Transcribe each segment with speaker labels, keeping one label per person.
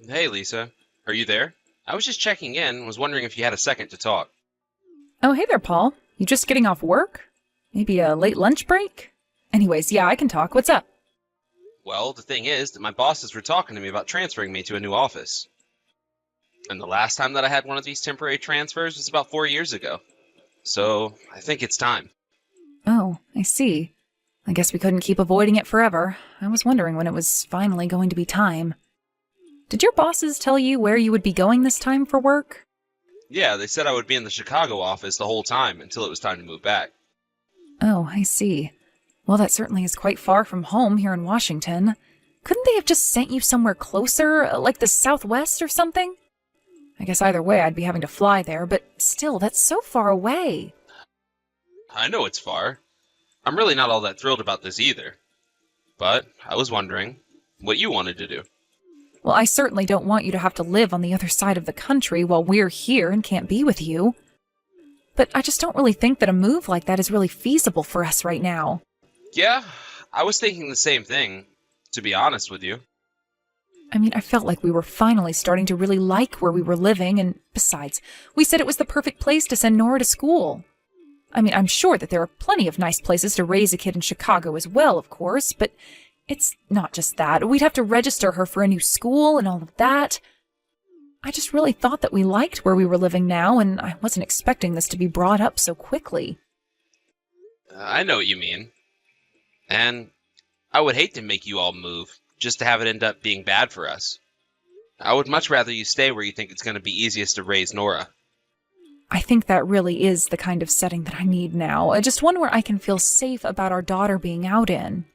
Speaker 1: Hey, Lisa. Are you there? I was just checking in and was wondering if you had a second to talk.
Speaker 2: Oh, hey there, Paul. You just getting off work? Maybe a late lunch break? Anyways, yeah, I can talk. What's up?
Speaker 1: Well, the thing is that my bosses were talking to me about transferring me to a new office. And the last time that I had one of these temporary transfers was about 4 years ago. So, I think it's time.
Speaker 2: Oh, I see. I guess we couldn't keep avoiding it forever. I was wondering when it was finally going to be time. Did your bosses tell you where you would be going this time for work?
Speaker 1: Yeah, they said I would be in the Chicago office the whole time until it was time to move back.
Speaker 2: Oh, I see. Well, that certainly is quite far from home here in Washington. Couldn't they have just sent you somewhere closer, like the Southwest or something? I guess either way I'd be having to fly there, but still, that's so far away.
Speaker 1: I know it's far. I'm really not all that thrilled about this either. But I was wondering what you wanted to do.
Speaker 2: Well, I certainly don't want you to have to live on the other side of the country while we're here and can't be with you. But I just don't really think that a move like that is really feasible for us right now.
Speaker 1: Yeah, I was thinking the same thing, to be honest with you.
Speaker 2: I mean, I felt like we were finally starting to really like where we were living, and besides, we said it was the perfect place to send Nora to school. I mean, I'm sure that there are plenty of nice places to raise a kid in Chicago as well, of course, but it's not just that. We'd have to register her for a new school and all of that. I just really thought that we liked where we were living now, and I wasn't expecting this to be brought up so quickly.
Speaker 1: I know what you mean. And I would hate to make you all move, just to have it end up being bad for us. I would much rather you stay where you think it's going to be easiest to raise Nora.
Speaker 2: I think that really is the kind of setting that I need now, just one where I can feel safe about our daughter being out in.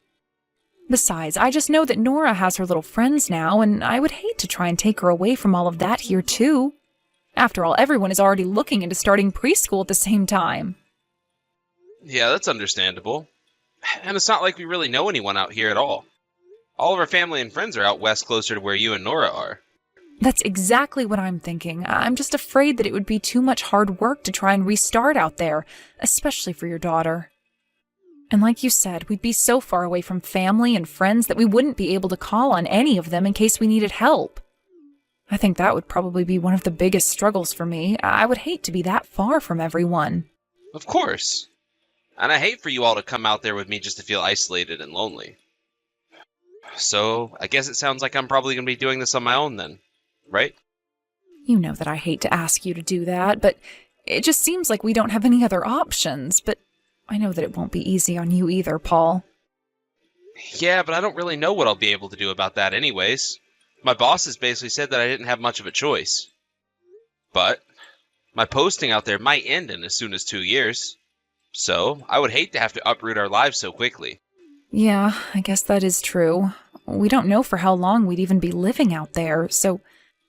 Speaker 2: Besides, I just know that Nora has her little friends now, and I would hate to try and take her away from all of that here too. After all, everyone is already looking into starting preschool at the same time.
Speaker 1: Yeah, that's understandable. And it's not like we really know anyone out here at all. All of our family and friends are out west closer to where you and Nora are.
Speaker 2: That's exactly what I'm thinking. I'm just afraid that it would be too much hard work to try and restart out there, especially for your daughter. And like you said, we'd be so far away from family and friends that we wouldn't be able to call on any of them in case we needed help. I think that would probably be one of the biggest struggles for me. I would hate to be that far from everyone.
Speaker 1: Of course. And I hate for you all to come out there with me just to feel isolated and lonely. So, I guess it sounds like I'm probably going to be doing this on my own then, right?
Speaker 2: You know that I hate to ask you to do that, but it just seems like we don't have any other options. But I know that it won't be easy on you either, Paul.
Speaker 1: Yeah, but I don't really know what I'll be able to do about that anyways. My bosses basically said that I didn't have much of a choice. But my posting out there might end in as soon as 2 years. So, I would hate to have to uproot our lives so quickly.
Speaker 2: Yeah, I guess that is true. We don't know for how long we'd even be living out there, so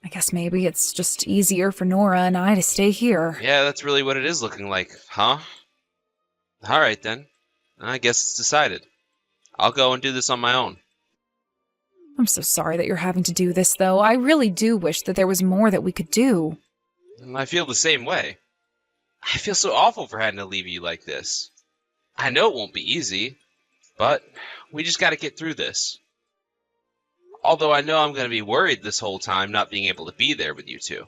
Speaker 2: I guess maybe it's just easier for Nora and I to stay here.
Speaker 1: Yeah, that's really what it is looking like, huh? Alright then. I guess it's decided. I'll go and do this on my own.
Speaker 2: I'm so sorry that you're having to do this, though. I really do wish that there was more that we could do.
Speaker 1: And I feel the same way. I feel so awful for having to leave you like this. I know it won't be easy, but we just gotta get through this. Although I know I'm gonna be worried this whole time not being able to be there with you two.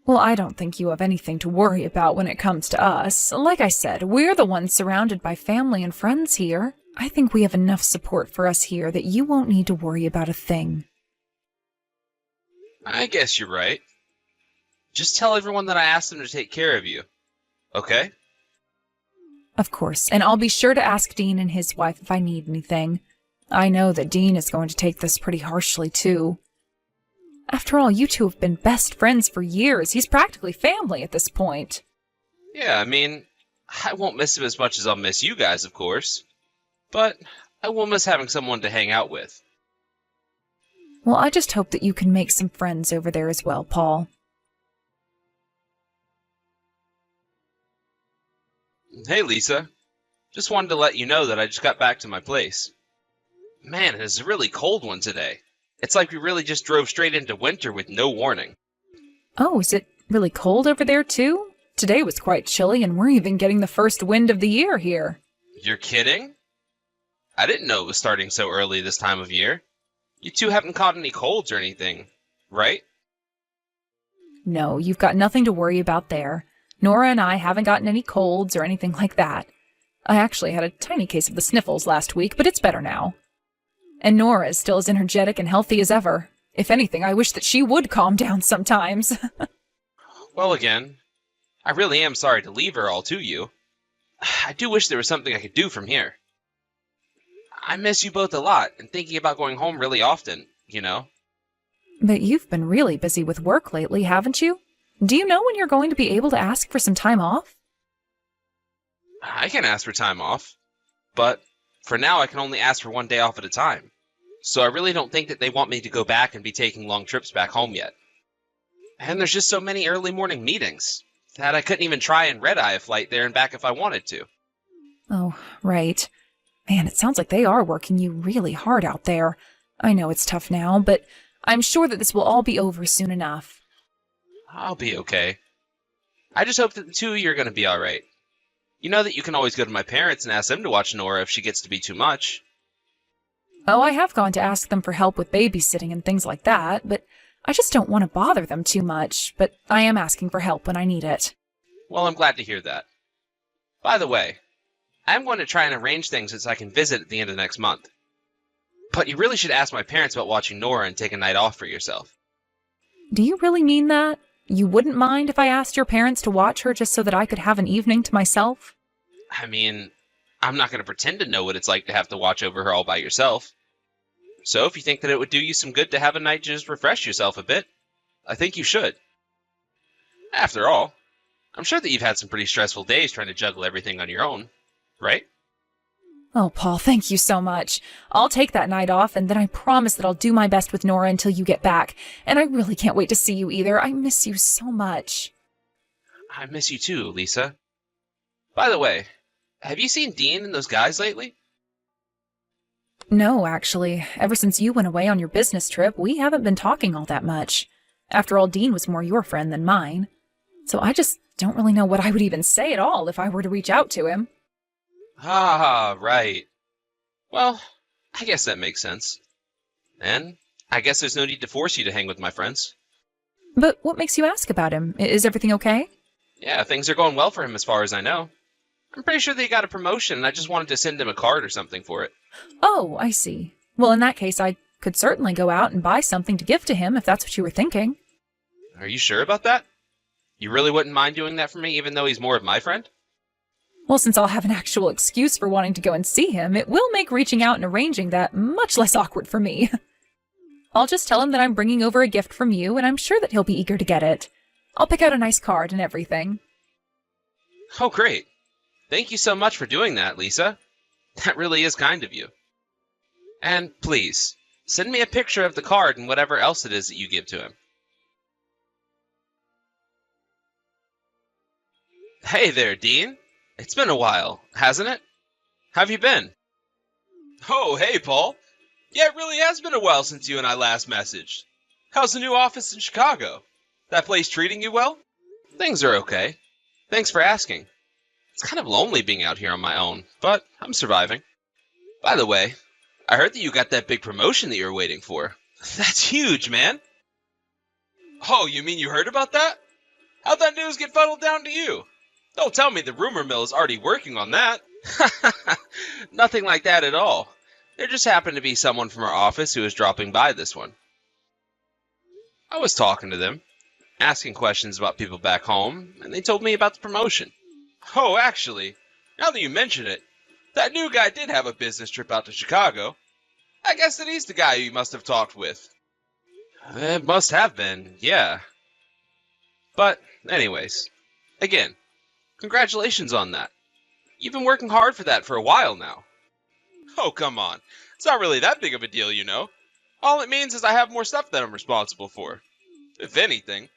Speaker 2: Well, I don't think you have anything to worry about when it comes to us. Like I said, we're the ones surrounded by family and friends here. I think we have enough support for us here that you won't need to worry about a thing.
Speaker 1: I guess you're right. Just tell everyone that I asked them to take care of you. Okay?
Speaker 2: Of course, and I'll be sure to ask Dean and his wife if I need anything. I know that Dean is going to take this pretty harshly, too. After all, you two have been best friends for years. He's practically family at this point.
Speaker 1: Yeah, I mean, I won't miss him as much as I'll miss you guys, of course. But I will miss having someone to hang out with.
Speaker 2: Well, I just hope that you can make some friends over there as well, Paul.
Speaker 1: Hey, Lisa. Just wanted to let you know that I just got back to my place. Man, it is a really cold one today. It's like we really just drove straight into winter with no warning.
Speaker 2: Oh, is it really cold over there, too? Today was quite chilly, and we're even getting the first wind of the year here.
Speaker 1: You're kidding? I didn't know it was starting so early this time of year. You two haven't caught any colds or anything, right?
Speaker 2: No, you've got nothing to worry about there. Nora and I haven't gotten any colds or anything like that. I actually had a tiny case of the sniffles last week, but it's better now. And Nora is still as energetic and healthy as ever. If anything, I wish that she would calm down sometimes.
Speaker 1: Well, again, I really am sorry to leave her all to you. I do wish there was something I could do from here. I miss you both a lot, and thinking about going home really often, you know?
Speaker 2: But you've been really busy with work lately, haven't you? Do you know when you're going to be able to ask for some time off?
Speaker 1: I can ask for time off, but for now I can only ask for 1 day off at a time. So I really don't think that they want me to go back and be taking long trips back home yet. And there's just so many early morning meetings that I couldn't even try and red-eye a flight there and back if I wanted to.
Speaker 2: Oh, right. Man, it sounds like they are working you really hard out there. I know it's tough now, but I'm sure that this will all be over soon enough.
Speaker 1: I'll be okay. I just hope that the two of you are going to be alright. You know that you can always go to my parents and ask them to watch Nora if she gets to be too much.
Speaker 2: Oh, I have gone to ask them for help with babysitting and things like that, but I just don't want to bother them too much, but I am asking for help when I need it.
Speaker 1: Well, I'm glad to hear that. By the way, I'm going to try and arrange things so I can visit at the end of next month. But you really should ask my parents about watching Nora and take a night off for yourself.
Speaker 2: Do you really mean that? You wouldn't mind if I asked your parents to watch her just so that I could have an evening to myself?
Speaker 1: I mean, I'm not going to pretend to know what it's like to have to watch over her all by yourself. So if you think that it would do you some good to have a night to just refresh yourself a bit, I think you should. After all, I'm sure that you've had some pretty stressful days trying to juggle everything on your own, right?
Speaker 2: Oh, Paul, thank you so much. I'll take that night off, and then I promise that I'll do my best with Nora until you get back. And I really can't wait to see you either. I miss you so much.
Speaker 1: I miss you too, Lisa. By the way, have you seen Dean and those guys lately?
Speaker 2: No, actually. Ever since you went away on your business trip, we haven't been talking all that much. After all, Dean was more your friend than mine. So I just don't really know what I would even say at all if I were to reach out to him.
Speaker 1: Ah, right. Well, I guess that makes sense. And I guess there's no need to force you to hang with my friends.
Speaker 2: But what makes you ask about him? Is everything okay?
Speaker 1: Yeah, things are going well for him as far as I know. I'm pretty sure that he got a promotion, and I just wanted to send him a card or something for it.
Speaker 2: Oh, I see. Well, in that case, I could certainly go out and buy something to give to him if that's what you were thinking.
Speaker 1: Are you sure about that? You really wouldn't mind doing that for me, even though he's more of my friend?
Speaker 2: Well, since I'll have an actual excuse for wanting to go and see him, it will make reaching out and arranging that much less awkward for me. I'll just tell him that I'm bringing over a gift from you, and I'm sure that he'll be eager to get it. I'll pick out a nice card and everything.
Speaker 1: Oh, great. Thank you so much for doing that, Lisa. That really is kind of you. And please, send me a picture of the card and whatever else it is that you give to him. Hey there, Dean. It's been a while, hasn't it? How've you been? Oh, hey, Paul. Yeah, it really has been a while since you and I last messaged. How's the new office in Chicago? That place treating you well? Things are okay. Thanks for asking. It's kind of lonely being out here on my own, but I'm surviving. By the way, I heard that you got that big promotion that you were waiting for. That's huge, man. Oh, you mean you heard about that? How'd that news get funneled down to you? Don't tell me the rumor mill is already working on that. Nothing like that at all. There just happened to be someone from our office who was dropping by this one. I was talking to them, asking questions about people back home, and they told me about the promotion. Oh, actually, now that you mention it, that new guy did have a business trip out to Chicago. I guess that he's the guy you must have talked with. It must have been, yeah. But, anyways, again, congratulations on that. You've been working hard for that for a while now. Oh, come on. It's not really that big of a deal, you know. All it means is I have more stuff that I'm responsible for. If anything,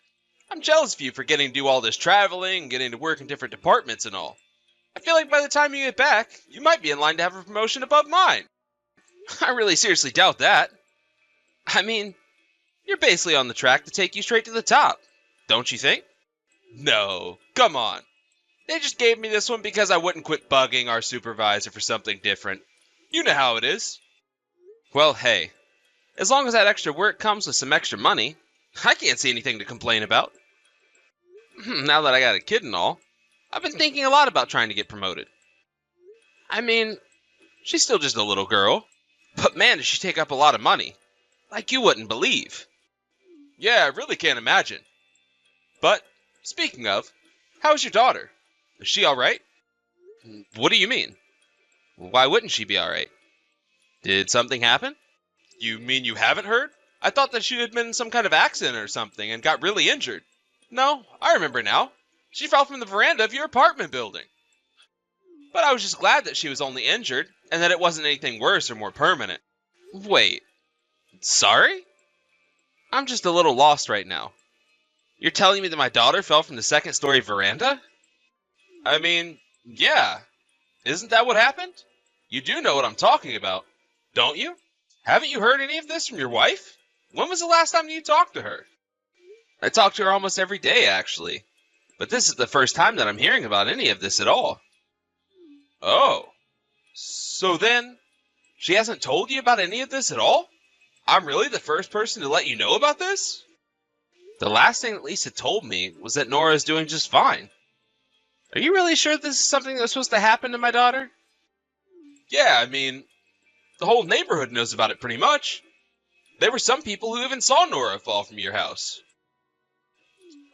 Speaker 1: I'm jealous of you for getting to do all this traveling and getting to work in different departments and all. I feel like by the time you get back, you might be in line to have a promotion above mine. I really seriously doubt that. I mean, you're basically on the track to take you straight to the top, don't you think? No, come on. They just gave me this one because I wouldn't quit bugging our supervisor for something different. You know how it is. Well, hey, as long as that extra work comes with some extra money, I can't see anything to complain about. Now that I got a kid and all, I've been thinking a lot about trying to get promoted. I mean, she's still just a little girl, but man, does she take up a lot of money. Like you wouldn't believe. Yeah, I really can't imagine. But, speaking of, how's your daughter? Is she alright? What do you mean? Why wouldn't she be alright? Did something happen? You mean you haven't heard? I thought that she had been in some kind of accident or something and got really injured. No, I remember now. She fell from the veranda of your apartment building. But I was just glad that she was only injured, and that it wasn't anything worse or more permanent. Wait. Sorry? I'm just a little lost right now. You're telling me that my daughter fell from the second-story veranda? I mean, yeah. Isn't that what happened? You do know what I'm talking about, don't you? Haven't you heard any of this from your wife? When was the last time you talked to her? I talk to her almost every day, actually. But this is the first time that I'm hearing about any of this at all. Oh. So then, she hasn't told you about any of this at all? I'm really the first person to let you know about this? The last thing that Lisa told me was that Nora is doing just fine. Are you really sure this is something that was supposed to happen to my daughter? Yeah, I mean, the whole neighborhood knows about it pretty much. There were some people who even saw Nora fall from your house.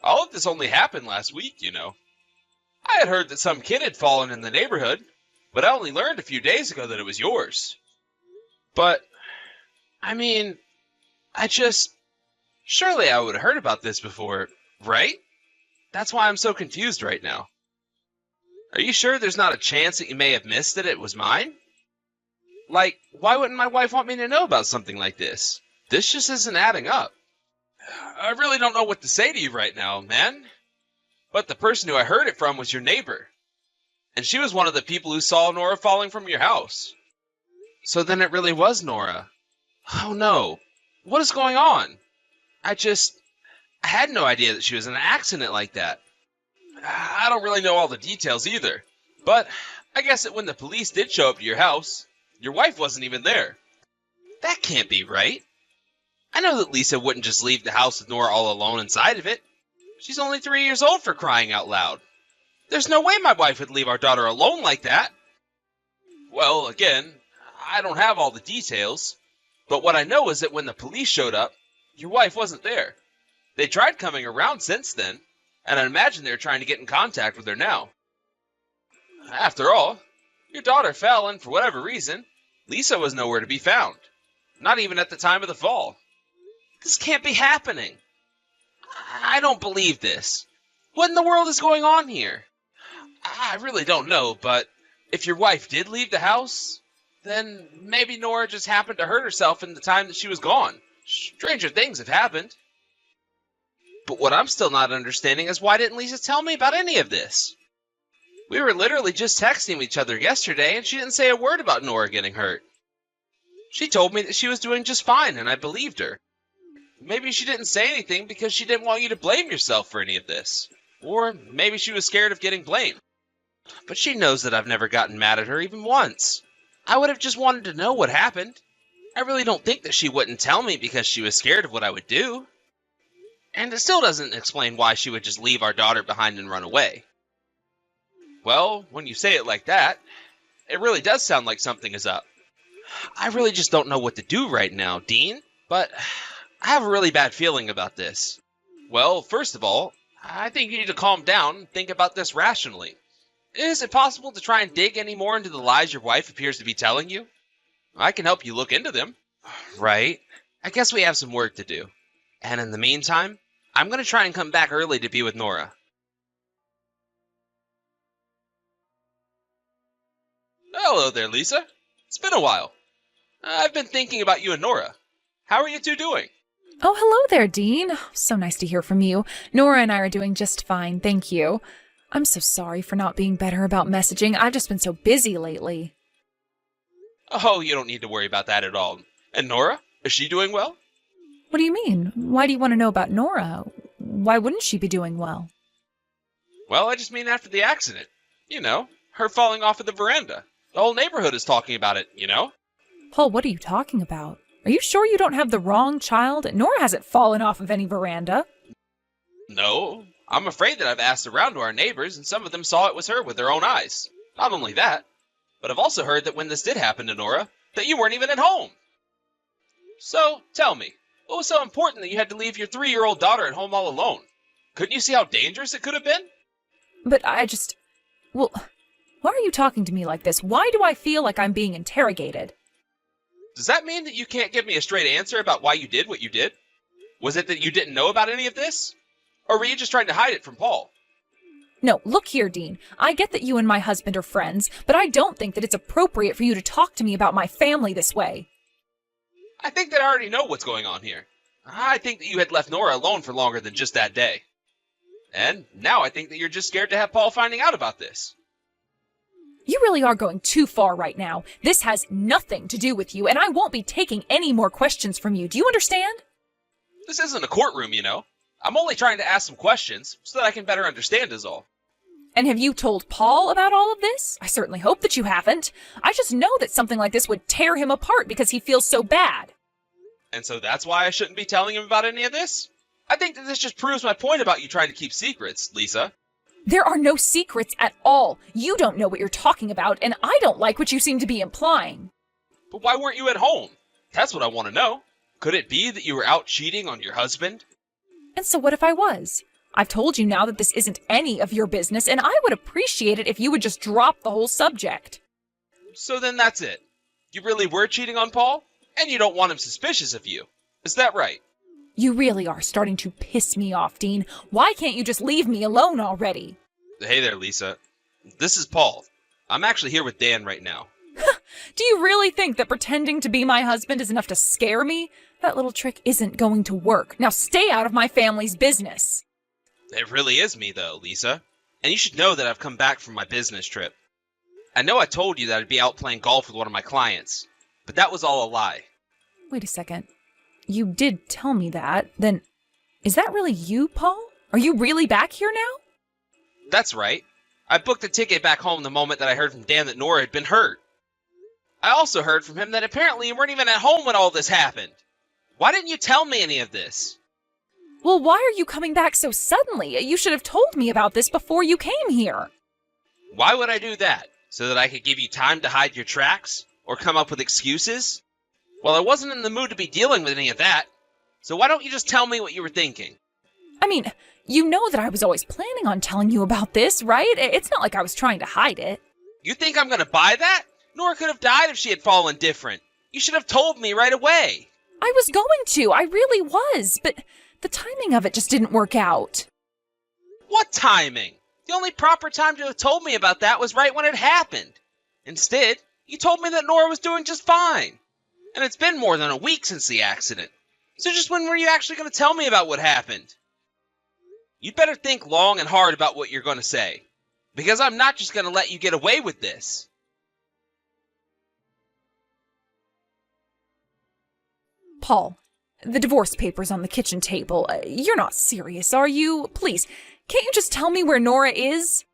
Speaker 1: All of this only happened last week, you know. I had heard that some kid had fallen in the neighborhood, but I only learned a few days ago that it was yours. But, I mean, surely I would have heard about this before, right? That's why I'm so confused right now. Are you sure there's not a chance that you may have missed that it was mine? Like, why wouldn't my wife want me to know about something like this? This just isn't adding up. I really don't know what to say to you right now, man. But the person who I heard it from was your neighbor. And she was one of the people who saw Nora falling from your house. So then it really was Nora. Oh no. What is going on? I had no idea that she was in an accident like that. I don't really know all the details either. But I guess that when the police did show up to your house, your wife wasn't even there. That can't be right. I know that Lisa wouldn't just leave the house with Nora all alone inside of it. She's only 3 years old, for crying out loud. There's no way my wife would leave our daughter alone like that. Well, again, I don't have all the details, but what I know is that when the police showed up, your wife wasn't there. They tried coming around since then, and I imagine they're trying to get in contact with her now. After all, your daughter fell, and for whatever reason, Lisa was nowhere to be found. Not even at the time of the fall. This can't be happening. I don't believe this. What in the world is going on here? I really don't know, but if your wife did leave the house, then maybe Nora just happened to hurt herself in the time that she was gone. Stranger things have happened. But what I'm still not understanding is why didn't Lisa tell me about any of this? We were literally just texting each other yesterday, and she didn't say a word about Nora getting hurt. She told me that she was doing just fine, and I believed her. Maybe she didn't say anything because she didn't want you to blame yourself for any of this. Or maybe she was scared of getting blamed. But she knows that I've never gotten mad at her even once. I would have just wanted to know what happened. I really don't think that she wouldn't tell me because she was scared of what I would do. And it still doesn't explain why she would just leave our daughter behind and run away. Well, when you say it like that, it really does sound like something is up. I really just don't know what to do right now, Dean, but I have a really bad feeling about this. Well, first of all, I think you need to calm down and think about this rationally. Is it possible to try and dig any more into the lies your wife appears to be telling you? I can help you look into them. Right. I guess we have some work to do. And in the meantime, I'm going to try and come back early to be with Nora. Hello there, Lisa. It's been a while. I've been thinking about you and Nora. How are you two doing?
Speaker 2: Oh, hello there, Dean. So nice to hear from you. Nora and I are doing just fine, thank you. I'm so sorry for not being better about messaging. I've just been so busy lately.
Speaker 1: Oh, you don't need to worry about that at all. And Nora? Is she doing well?
Speaker 2: What do you mean? Why do you want to know about Nora? Why wouldn't she be doing well?
Speaker 1: Well, I just mean after the accident. You know, her falling off of the veranda. The whole neighborhood is talking about it, you know?
Speaker 2: Paul, what are you talking about? Are you sure you don't have the wrong child? Nora hasn't fallen off of any veranda.
Speaker 1: No, I'm afraid that I've asked around to our neighbors, and some of them saw it was her with their own eyes. Not only that, but I've also heard that when this did happen to Nora, that you weren't even at home. So, tell me, what was so important that you had to leave your 3-year-old daughter at home all alone? Couldn't you see how dangerous it could have been?
Speaker 2: But well, why are you talking to me like this? Why do I feel like I'm being interrogated?
Speaker 1: Does that mean that you can't give me a straight answer about why you did what you did? Was it that you didn't know about any of this? Or were you just trying to hide it from Paul?
Speaker 2: No, look here, Dean. I get that you and my husband are friends, but I don't think that it's appropriate for you to talk to me about my family this way.
Speaker 1: I think that I already know what's going on here. I think that you had left Nora alone for longer than just that day. And now I think that you're just scared to have Paul finding out about this.
Speaker 2: You really are going too far right now. This has nothing to do with you, and I won't be taking any more questions from you. Do you understand?
Speaker 1: This isn't a courtroom, you know. I'm only trying to ask some questions so that I can better understand is all.
Speaker 2: And have you told Paul about all of this? I certainly hope that you haven't. I just know that something like this would tear him apart because he feels so bad.
Speaker 1: And so that's why I shouldn't be telling him about any of this? I think that this just proves my point about you trying to keep secrets, Lisa.
Speaker 2: There are no secrets at all. You don't know what you're talking about, and I don't like what you seem to be implying.
Speaker 1: But why weren't you at home? That's what I want to know. Could it be that you were out cheating on your husband?
Speaker 2: And so what if I was? I've told you now that this isn't any of your business, and I would appreciate it if you would just drop the whole subject.
Speaker 1: So then that's it. You really were cheating on Paul? And you don't want him suspicious of you. Is that right?
Speaker 2: You really are starting to piss me off, Dean. Why can't you just leave me alone already?
Speaker 1: Hey there, Lisa. This is Paul. I'm actually here with Dan right now.
Speaker 2: Do you really think that pretending to be my husband is enough to scare me? That little trick isn't going to work. Now stay out of my family's business.
Speaker 1: It really is me, though, Lisa. And you should know that I've come back from my business trip. I know I told you that I'd be out playing golf with one of my clients, but that was all a lie.
Speaker 2: Wait a second. You did tell me that. Then, is that really you, Paul? Are you really back here now?
Speaker 1: That's right. I booked a ticket back home the moment that I heard from Dan that Nora had been hurt. I also heard from him that apparently you weren't even at home when all this happened. Why didn't you tell me any of this?
Speaker 2: Well, why are you coming back so suddenly? You should have told me about this before you came here.
Speaker 1: Why would I do that? So that I could give you time to hide your tracks? Or come up with excuses? Well, I wasn't in the mood to be dealing with any of that. So why don't you just tell me what you were thinking?
Speaker 2: I mean, you know that I was always planning on telling you about this, right? It's not like I was trying to hide it.
Speaker 1: You think I'm gonna buy that? Nora could have died if she had fallen different. You should have told me right away.
Speaker 2: I was going to. I really was. But the timing of it just didn't work out.
Speaker 1: What timing? The only proper time to have told me about that was right when it happened. Instead, you told me that Nora was doing just fine. And it's been more than a week since the accident. So just when were you actually going to tell me about what happened? You'd better think long and hard about what you're going to say. Because I'm not just going to let you get away with this.
Speaker 2: Paul, the divorce papers on the kitchen table. You're not serious, are you? Please, can't you just tell me where Nora is?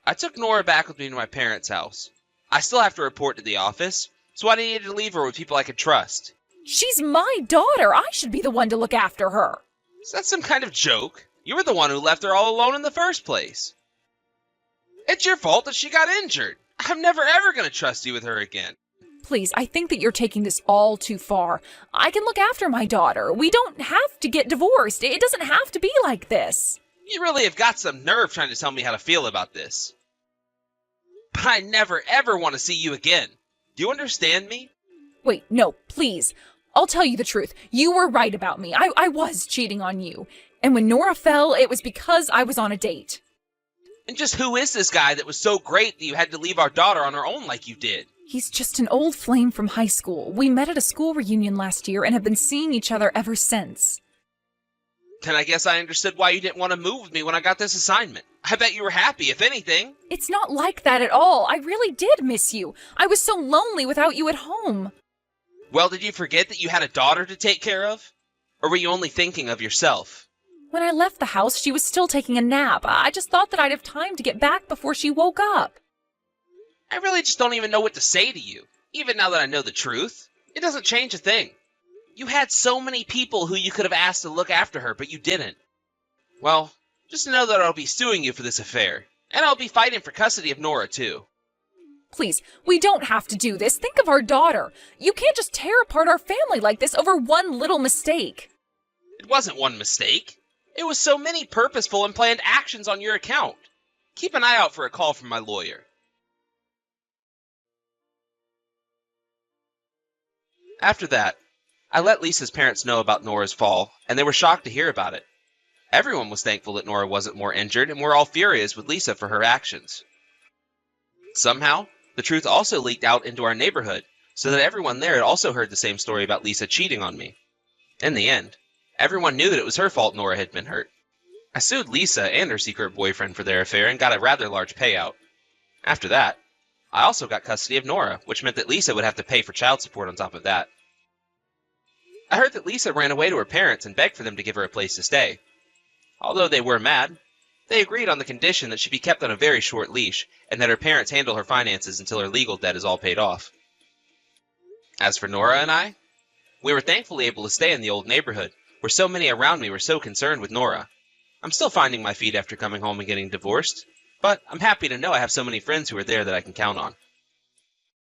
Speaker 1: I took Nora back with me to my parents' house. I still have to report to the office, so I needed to leave her with people I could trust.
Speaker 2: She's my daughter. I should be the one to look after her.
Speaker 1: Is that some kind of joke? You were the one who left her all alone in the first place. It's your fault that she got injured. I'm never ever going to trust you with her again.
Speaker 2: Please, I think that you're taking this all too far. I can look after my daughter. We don't have to get divorced. It doesn't have to be like this.
Speaker 1: You really have got some nerve trying to tell me how to feel about this. But I never ever want to see you again. Do you understand me?
Speaker 2: Wait, no, please. I'll tell you the truth. You were right about me. I was cheating on you. And when Nora fell, it was because I was on a date.
Speaker 1: And just who is this guy that was so great that you had to leave our daughter on her own like you did?
Speaker 2: He's just an old flame from high school. We met at a school reunion last year and have been seeing each other ever since.
Speaker 1: Then I guess I understood why you didn't want to move with me when I got this assignment. I bet you were happy, if anything.
Speaker 2: It's not like that at all. I really did miss you. I was so lonely without you at home.
Speaker 1: Well, did you forget that you had a daughter to take care of? Or were you only thinking of yourself?
Speaker 2: When I left the house, she was still taking a nap. I just thought that I'd have time to get back before she woke up.
Speaker 1: I really just don't even know what to say to you, even now that I know the truth. It doesn't change a thing. You had so many people who you could have asked to look after her, but you didn't. Well, just know that I'll be suing you for this affair, and I'll be fighting for custody of Nora, too.
Speaker 2: Please, we don't have to do this. Think of our daughter. You can't just tear apart our family like this over one little mistake.
Speaker 1: It wasn't one mistake. It was so many purposeful and planned actions on your account. Keep an eye out for a call from my lawyer. After that, I let Lisa's parents know about Nora's fall, and they were shocked to hear about it. Everyone was thankful that Nora wasn't more injured, and were all furious with Lisa for her actions. Somehow, the truth also leaked out into our neighborhood, so that everyone there had also heard the same story about Lisa cheating on me. In the end, everyone knew that it was her fault Nora had been hurt. I sued Lisa and her secret boyfriend for their affair and got a rather large payout. After that, I also got custody of Nora, which meant that Lisa would have to pay for child support on top of that. I heard that Lisa ran away to her parents and begged for them to give her a place to stay. Although they were mad, they agreed on the condition that she be kept on a very short leash, and that her parents handle her finances until her legal debt is all paid off. As for Nora and I, we were thankfully able to stay in the old neighborhood, where so many around me were so concerned with Nora. I'm still finding my feet after coming home and getting divorced, but I'm happy to know I have so many friends who are there that I can count on.